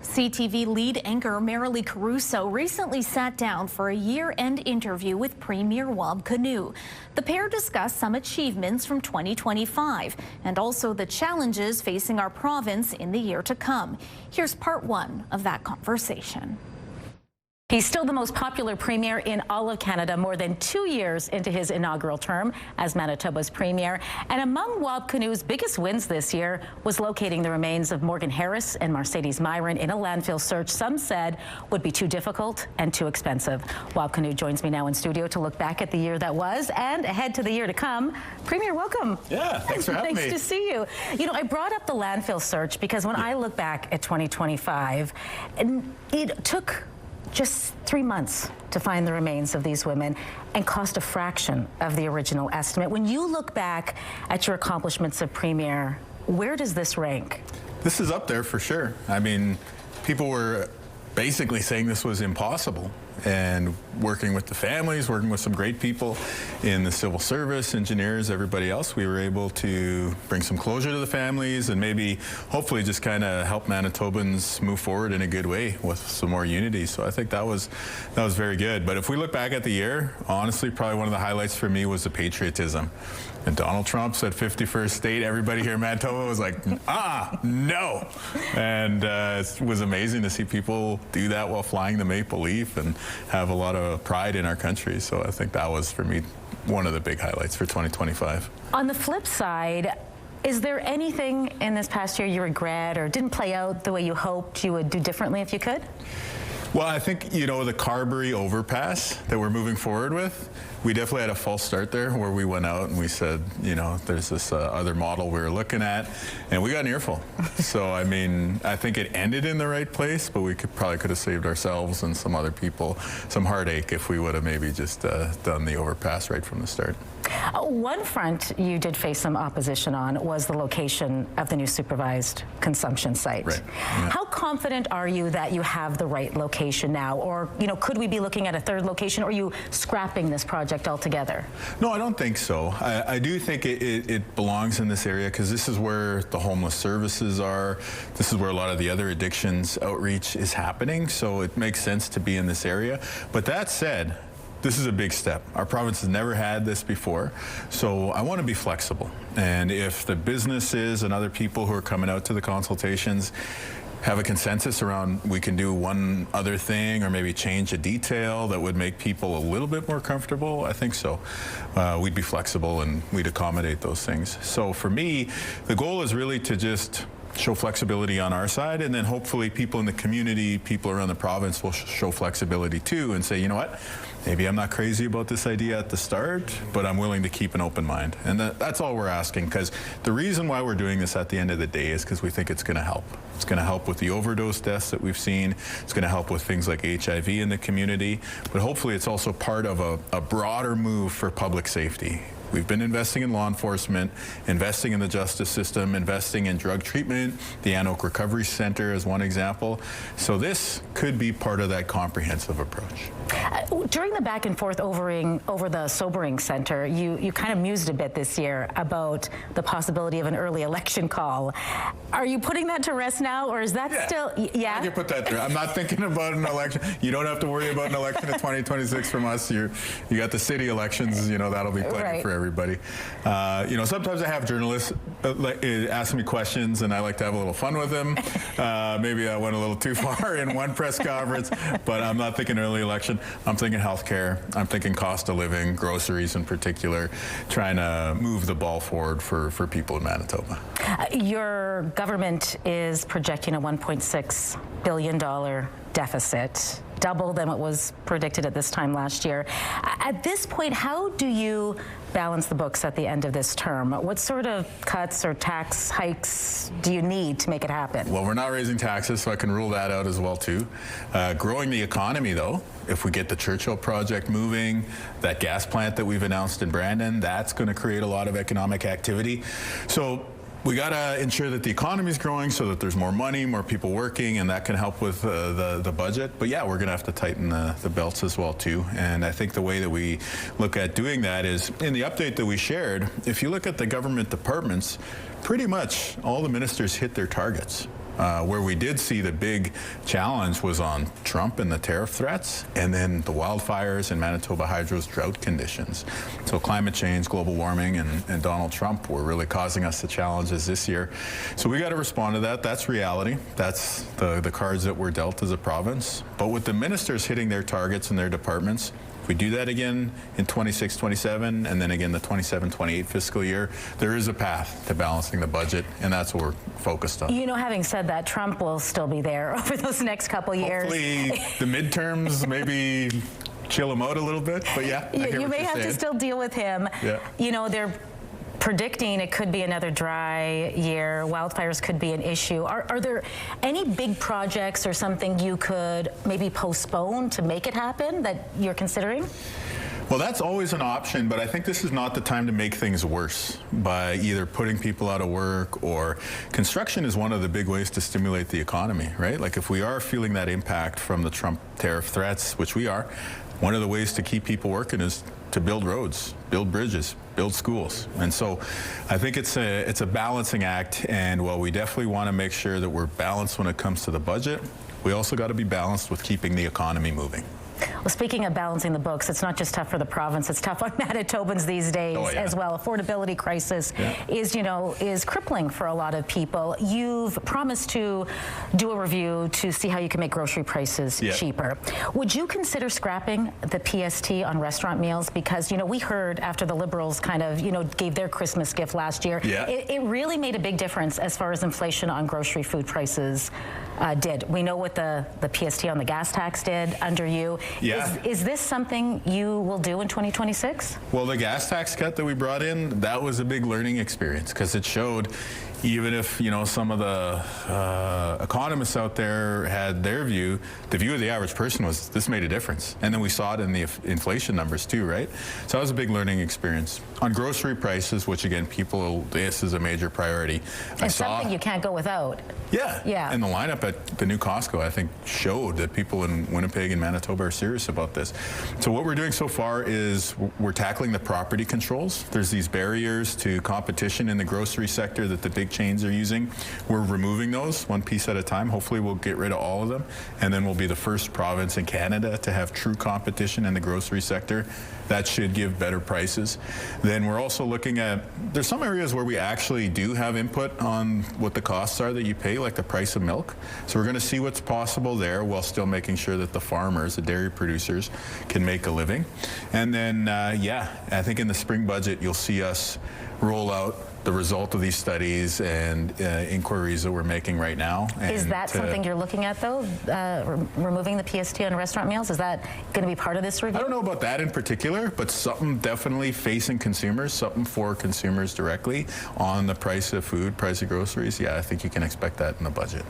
CTV lead anchor Maralee Caruso recently sat down for a year-end interview with Premier Wab Kinew. The pair discussed some achievements from 2025 and also the challenges facing our province in the year to come. Here's part one of that conversation. He's still the most popular premier in all of Canada, more than 2 years into his inaugural term as Manitoba's premier. And among Wab Kinew's biggest wins this year was locating the remains of Morgan Harris and Mercedes Myron in a landfill search some said would be too difficult and too expensive. Wab Kinew joins me now in studio to look back at the year that was and ahead to the year to come. Premier, welcome. Yeah, thanks for having me. Nice to see you. You know, I brought up the landfill search because when I look back at 2025, it took just 3 months to find the remains of these women and cost a fraction of the original estimate. When you look back at your accomplishments of Premier, where does this rank? This is up there for sure. I mean, people were basically saying this was impossible, and working with the families, working with some great people in the civil service, engineers, everybody else, we were able to bring some closure to the families and maybe hopefully just kind of help Manitobans move forward in a good way with some more unity. So I think that was very good. But if we look back at the year, honestly, probably one of the highlights for me was the patriotism. And Donald Trump said 51st state, everybody here in Manitoba was like, no. And it was amazing to see people do that while flying the Maple Leaf and have a lot of pride in our country. So I think that was, for me, one of the big highlights for 2025. On the flip side, is there anything in this past year you regret or didn't play out the way you hoped you would do differently if you could? Well, I think, you know, the Carberry overpass that we're moving forward with, we definitely had a false start there where we went out and we said, you know, there's this other model we were looking at, and we got an earful. So, I mean, I think it ended in the right place, but we probably could have saved ourselves and some other people some heartache if we would have maybe just done the overpass right from the start. One front you did face some opposition on was the location of the new supervised consumption site. Right. Yeah. How confident are you that you have the right location now? Or, you know, could we be looking at a third location, or are you scrapping this project altogether? No, I don't think so. I do think it belongs in this area because this is where the homeless services are. This is where a lot of the other addictions outreach is happening. So it makes sense to be in this area. But that said, this is a big step. Our province has never had this before, so I want to be flexible. And if the businesses and other people who are coming out to the consultations have a consensus around we can do one other thing or maybe change a detail that would make people a little bit more comfortable, I think so. We'd be flexible and we'd accommodate those things. So for me, the goal is really to just show flexibility on our side, and then hopefully people in the community, people around the province will show flexibility too and say, you know what, maybe I'm not crazy about this idea at the start, but I'm willing to keep an open mind. And that's all we're asking, because the reason why we're doing this at the end of the day is because we think it's going to help. It's going to help with the overdose deaths that we've seen. It's going to help with things like HIV in the community, but hopefully it's also part of a broader move for public safety. We've been investing in law enforcement, investing in the justice system, investing in drug treatment, the Anoke Recovery Center is one example. So this could be part of that comprehensive approach. During the back and forth over the sobering center, you kind of mused a bit this year about the possibility of an early election call. Are you putting that to rest now, or is that still, yeah? I can put that there. I'm not thinking about an election. You don't have to worry about an election in 2026 from us. You got the city elections, you know, that'll be plenty for everybody. You know, sometimes I have journalists ask me questions, and I like to have a little fun with them. Maybe I went a little too far in one press conference, but I'm not thinking early election. I'm thinking healthcare. I'm thinking cost of living, groceries in particular, trying to move the ball forward for people in Manitoba. Your government is projecting a $1.6 billion deficit, double than what was predicted at this time last year. At this point, how do you balance the books at the end of this term? What sort of cuts or tax hikes do you need to make it happen? Well, we're not raising taxes, so I can rule that out as well, too. Growing the economy, though, if we get the Churchill project moving, that gas plant that we've announced in Brandon, that's going to create a lot of economic activity. So we got to ensure that the economy is growing so that there's more money, more people working, and that can help with the budget. But yeah, we're going to have to tighten the belts as well too. And I think the way that we look at doing that is in the update that we shared. If you look at the government departments, pretty much all the ministers hit their targets. Where we did see the big challenge was on Trump and the tariff threats, and then the wildfires and Manitoba Hydro's drought conditions. So climate change, global warming, and Donald Trump were really causing us the challenges this year. So we got to respond to that. That's reality. That's the cards that we're dealt as a province. But with the ministers hitting their targets in their departments, if we do that again in 26, 27, and then again the 27, 28 fiscal year, there is a path to balancing the budget, and that's what we're focused on. You know, having said that, Trump will still be there over those next couple years. Hopefully the midterms maybe chill him out a little bit, but yeah. You may have to still deal with him. Yeah. You know, they're predicting it could be another dry year. Wildfires could be an issue. Are there any big projects or something you could maybe postpone to make it happen that you're considering? Well, that's always an option, but I think this is not the time to make things worse by either putting people out of work, or construction is one of the big ways to stimulate the economy, right? Like if we are feeling that impact from the Trump tariff threats, which we are, one of the ways to keep people working is to build roads, build bridges, build schools. And so I think it's a balancing act, and while we definitely want to make sure that we're balanced when it comes to the budget, we also got to be balanced with keeping the economy moving. Well, speaking of balancing the books, it's not just tough for the province, it's tough on Manitobans these days as well. Affordability crisis is crippling for a lot of people. You've promised to do a review to see how you can make grocery prices cheaper. Would you consider scrapping the PST on restaurant meals? Because, you know, we heard after the Liberals kind of, gave their Christmas gift last year, it really made a big difference as far as inflation on grocery food prices did. We know what the PST on the gas tax did under you. Is this something you will do in 2026? Well, the gas tax cut that we brought in, that was a big learning experience, because it showed even if, some of the economists out there had their view, the view of the average person was this made a difference. And then we saw it in the inflation numbers too, right? So that was a big learning experience. On grocery prices, which again, this is a major priority. It's something you can't go without. Yeah. And the lineup at the new Costco, I think, showed that people in Winnipeg and Manitoba are serious about this. So what we're doing so far is we're tackling the property controls. There's these barriers to competition in the grocery sector that the big chains are using. We're removing those one piece at a time. Hopefully we'll get rid of all of them, and then we'll be the first province in Canada to have true competition in the grocery sector. That should give better prices. Then we're also looking at, there's some areas where we actually do have input on what the costs are that you pay, like the price of milk. So we're going to see what's possible there while still making sure that the farmers, the dairy producers, can make a living. And then, I think in the spring budget, you'll see us roll out the result of these studies and inquiries that we're making right now. Is that something you're looking at, though, removing the PST on restaurant meals? Is that going to be part of this review? I don't know about that in particular, but something definitely facing consumers, something for consumers directly on the price of food, price of groceries. Yeah, I think you can expect that in the budget.